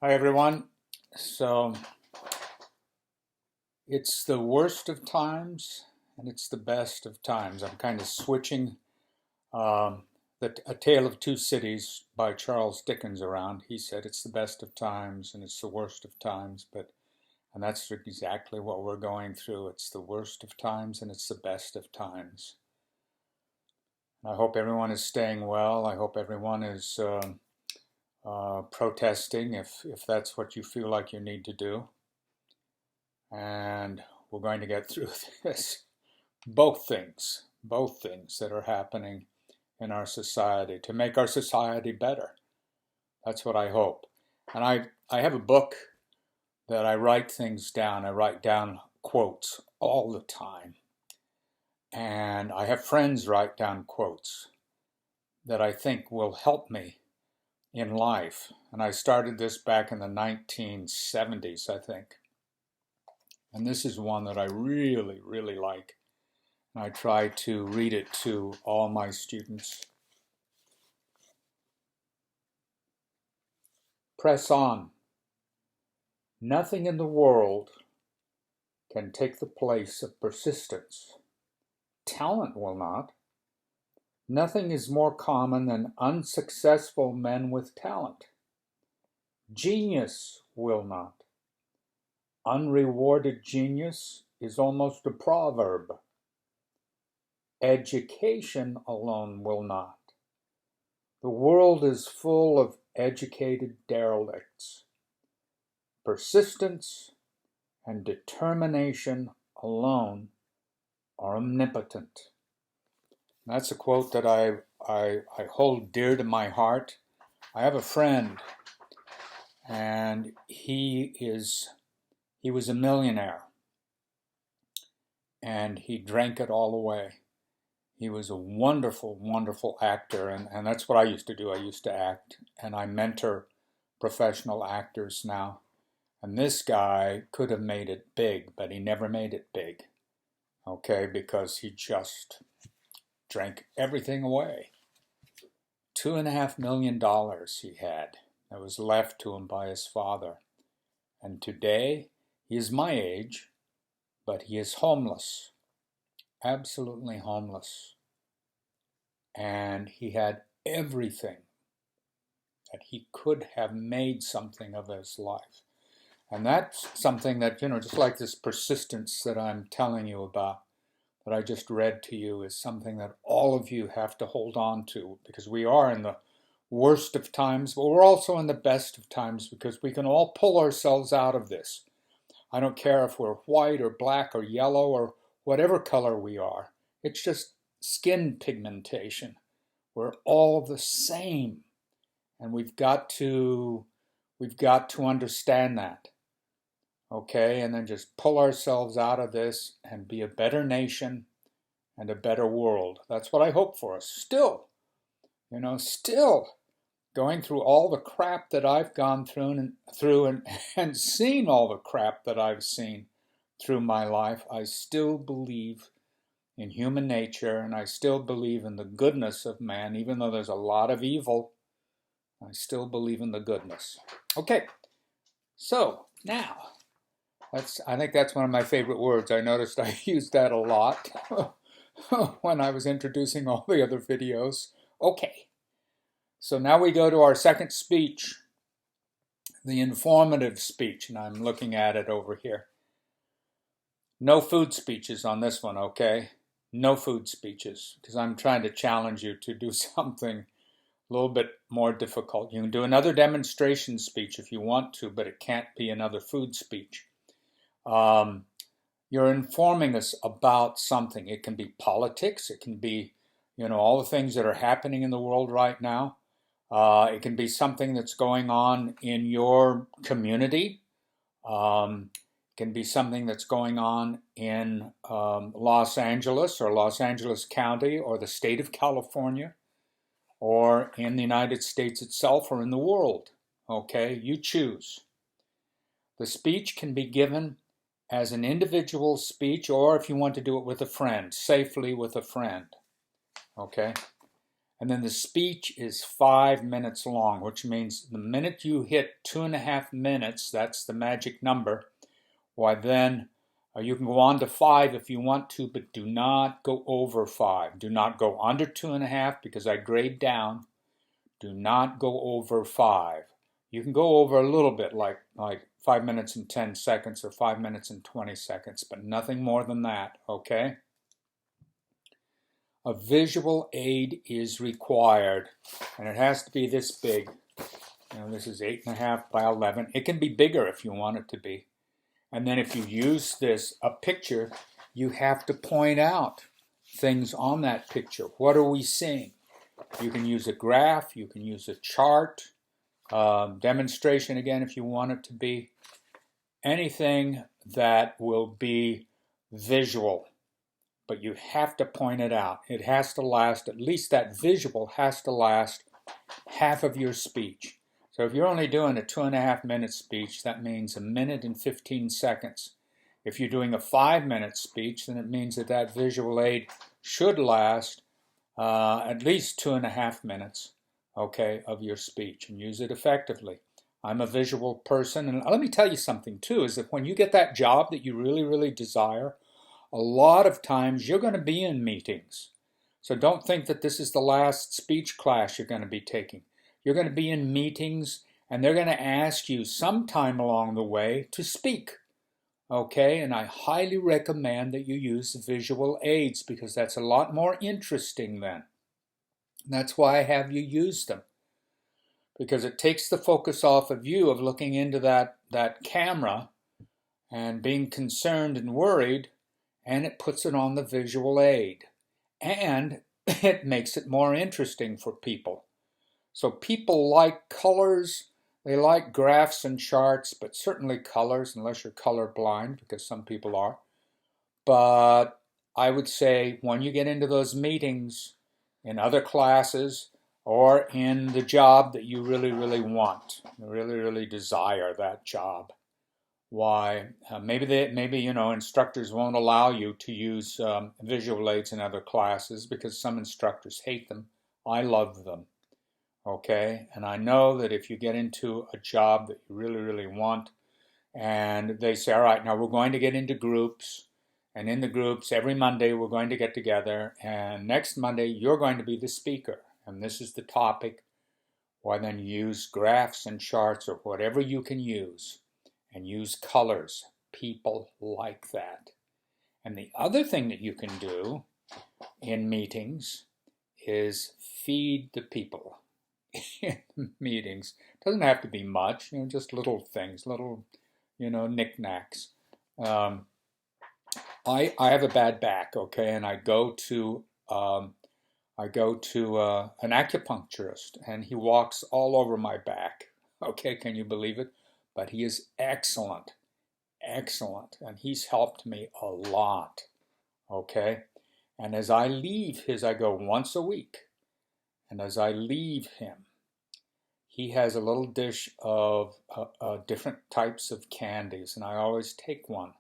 Hi, everyone. So it's the worst of times and it's the best of times. I'm kind of switching um, A Tale of Two Cities by Charles Dickens around. He said it's the best of times and it's the worst of times, and that's exactly what we're going through. It's the worst of times and it's the best of times. I hope everyone is staying well. I hope everyone is protesting if that's what you feel like you need to do. And we're going to get through this. Both things that are happening in our society to make our society better. That's what I hope. And I have a book that I write things down. I write down quotes all the time. And I have friends write down quotes that I think will help me in life. And I started this back in the 1970s, I think. And this is one that I really, really like. And I try to read it to all my students. Press on. Nothing in the world can take the place of persistence. Talent will not. Nothing is more common than unsuccessful men with talent. Genius will not. Unrewarded genius is almost a proverb. Education alone will not. The world is full of educated derelicts. Persistence and determination alone are omnipotent. That's a quote that I hold dear to my heart. I have a friend, and he was a millionaire, and he drank it all away. He was a wonderful, wonderful actor, and that's what I used to do. I used to act, and I mentor professional actors now. And this guy could have made it big, but he never made it big, okay, because he just drank everything away. $2.5 million he had that was left to him by his father. And today, he is my age, but he is homeless, absolutely homeless. And he had everything that he could have made something of his life. And that's something that, just like this persistence that I'm telling you about, that I just read to you, is something that all of you have to hold on to, because we are in the worst of times, but we're also in the best of times, because we can all pull ourselves out of this. I don't care if we're white or black or yellow or whatever color we are. It's just skin pigmentation. We're all the same. And we've got to understand that. Okay, and then just pull ourselves out of this and be a better nation and a better world. That's what I hope for us. Still going through all the crap that I've gone through and seen all the crap that I've seen through my life, I still believe in human nature, and I still believe in the goodness of man. Even though there's a lot of evil, I still believe in the goodness. Okay, so now, I think that's one of my favorite words. I noticed I used that a lot when I was introducing all the other videos. Okay, so now we go to our second speech, the informative speech, and I'm looking at it over here. No food speeches on this one, okay? No food speeches, because I'm trying to challenge you to do something a little bit more difficult. You can do another demonstration speech if you want to, but it can't be another food speech. You're informing us about something. It can be politics. It can be, all the things that are happening in the world right now. It can be something that's going on in your community. It can be something that's going on in Los Angeles or Los Angeles County or the state of California or in the United States itself or in the world. Okay, you choose. The speech can be given as an individual speech, or if you want to do it with a friend, safely with a friend. Okay? And then the speech is 5 minutes long, which means the minute you hit 2.5 minutes, that's the magic number, why then you can go on to 5 if you want to, but do not go over 5. Do not go under 2.5 because I grade down. Do not go over 5. You can go over a little bit, like 5 minutes and 10 seconds or 5 minutes and 20 seconds, but nothing more than that, okay? A visual aid is required, and it has to be this big. This is 8.5 by 11. It can be bigger if you want it to be. And then if you use a picture, you have to point out things on that picture. What are we seeing? You can use a graph, you can use a chart, demonstration again if you want it to be. Anything that will be visual, but you have to point it out. It has to last, at least that visual has to last half of your speech. So if you're only doing a 2.5 minute speech, that means 1 minute and 15 seconds. If you're doing a 5 minute speech, then it means that visual aid should last at least 2.5 minutes, okay, of your speech, and use it effectively. I'm a visual person, and let me tell you something too, is that when you get that job that you really, really desire, a lot of times you're going to be in meetings. So don't think that this is the last speech class you're going to be taking. You're going to be in meetings, and they're going to ask you sometime along the way to speak. Okay, and I highly recommend that you use visual aids because that's a lot more interesting then. That's why I have you use them, because it takes the focus off of you of looking into that camera and being concerned and worried, and it puts it on the visual aid. And it makes it more interesting for people. So people like colors, they like graphs and charts, but certainly colors, unless you're colorblind, because some people are. But I would say when you get into those meetings in other classes or in the job that you really, really want, you really, really desire that job, why maybe instructors won't allow you to use visual aids in other classes because some instructors hate them. I love them. Okay, and I know that if you get into a job that you really, really want, and they say, all right, now we're going to get into groups, and in the groups, every Monday we're going to get together, and next Monday you're going to be the speaker, and this is the topic, why then use graphs and charts or whatever you can use, and use colors. People like that. And the other thing that you can do in meetings is feed the people. In meetings. It doesn't have to be much, just little things, little, knickknacks. I have a bad back, okay, and I go to an acupuncturist, and he walks all over my back. Okay, can you believe it? But he is excellent, and he's helped me a lot. Okay, and as I leave I go once a week. And as I leave him, he has a little dish of different types of candies, and I always take one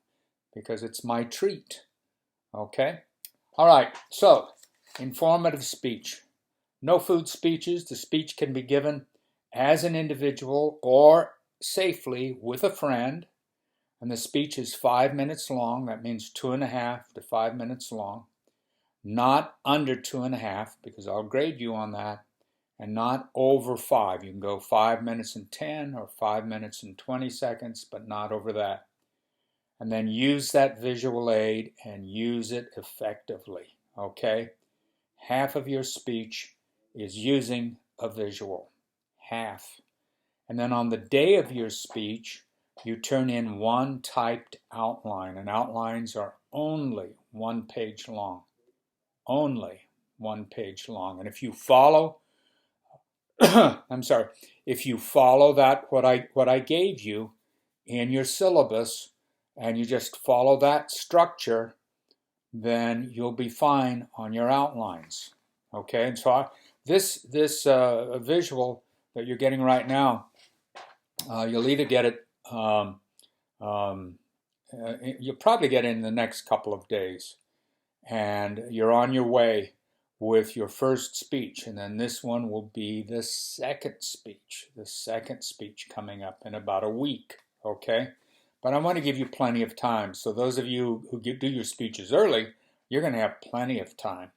because it's my treat. Okay? All right, so informative speech. No food speeches. The speech can be given as an individual or safely with a friend, and the speech is 5 minutes long. That means 2.5 to 5 minutes long. Not under 2.5, because I'll grade you on that, and not over 5. You can go 5 minutes and 10 or 5 minutes and 20 seconds, but not over that. And then use that visual aid and use it effectively, okay? Half of your speech is using a visual, half. And then on the day of your speech, you turn in one typed outline, and outlines are only 1 page long. Only 1 page long. And if you follow, if you follow what I gave you in your syllabus, and you just follow that structure, then you'll be fine on your outlines. Okay, and so this visual that you're getting right now, you'll either get it, you'll probably get it in the next couple of days. And you're on your way with your first speech, and then this one will be the second speech coming up in about a week, okay? But I want to give you plenty of time. So those of you who do your speeches early, you're going to have plenty of time.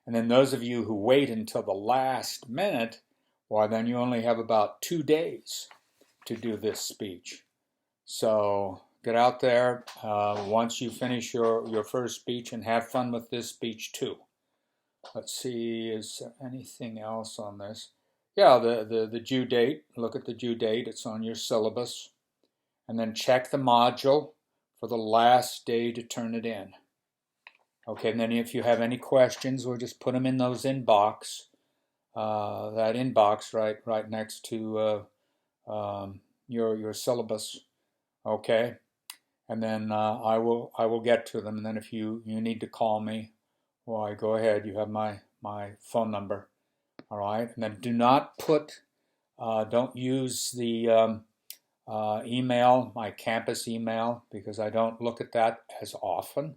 And then those of you who wait until the last minute, well, then you only have about 2 days to do this speech. So get out there once you finish your first speech, and have fun with this speech too. Let's see, is there anything else on this? Yeah, the due date. Look at the due date. It's on your syllabus. And then check the module for the last day to turn it in. Okay, and then if you have any questions, we'll just put them in those inbox. That inbox right next to your syllabus. Okay, and then I will get to them. And then if you need to call me, why, go ahead. You have my phone number. All right, and then do not put, don't use the email, my campus email, because I don't look at that as often.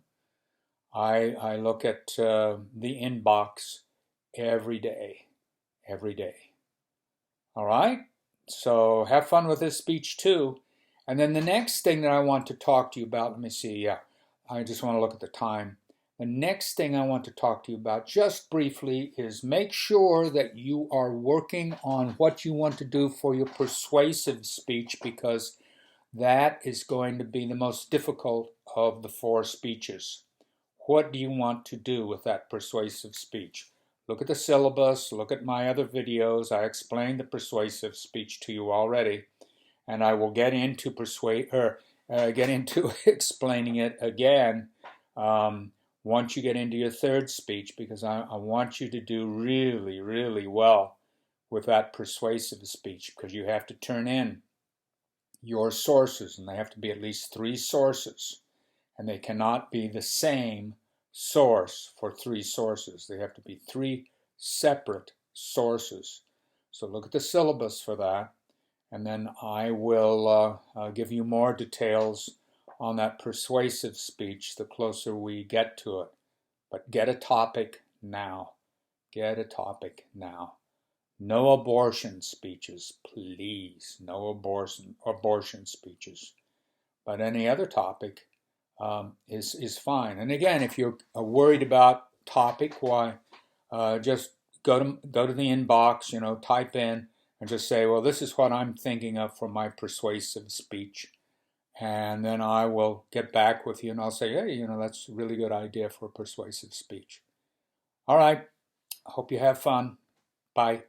I look at the inbox every day. All right, so have fun with this speech too. And then the next thing that I want to talk to you about, let me see, yeah, I just want to look at the time. The next thing I want to talk to you about just briefly is make sure that you are working on what you want to do for your persuasive speech, because that is going to be the most difficult of the 4 speeches. What do you want to do with that persuasive speech? Look at the syllabus, look at my other videos. I explained the persuasive speech to you already, and I will get into explaining it again once you get into your 3rd speech, because I want you to do really, really well with that persuasive speech, because you have to turn in your sources, and they have to be at least 3 sources, and they cannot be the same source for 3 sources. They have to be 3 separate sources. So look at the syllabus for that, and then I will give you more details on that persuasive speech the closer we get to it. But get a topic now. Get a topic now. No abortion speeches, please. No abortion speeches. But any other topic is fine. And again, if you're worried about topic, why just go to the inbox, type in and just say, well, this is what I'm thinking of for my persuasive speech. And then I will get back with you and I'll say, hey, that's a really good idea for a persuasive speech. All right. I hope you have fun. Bye.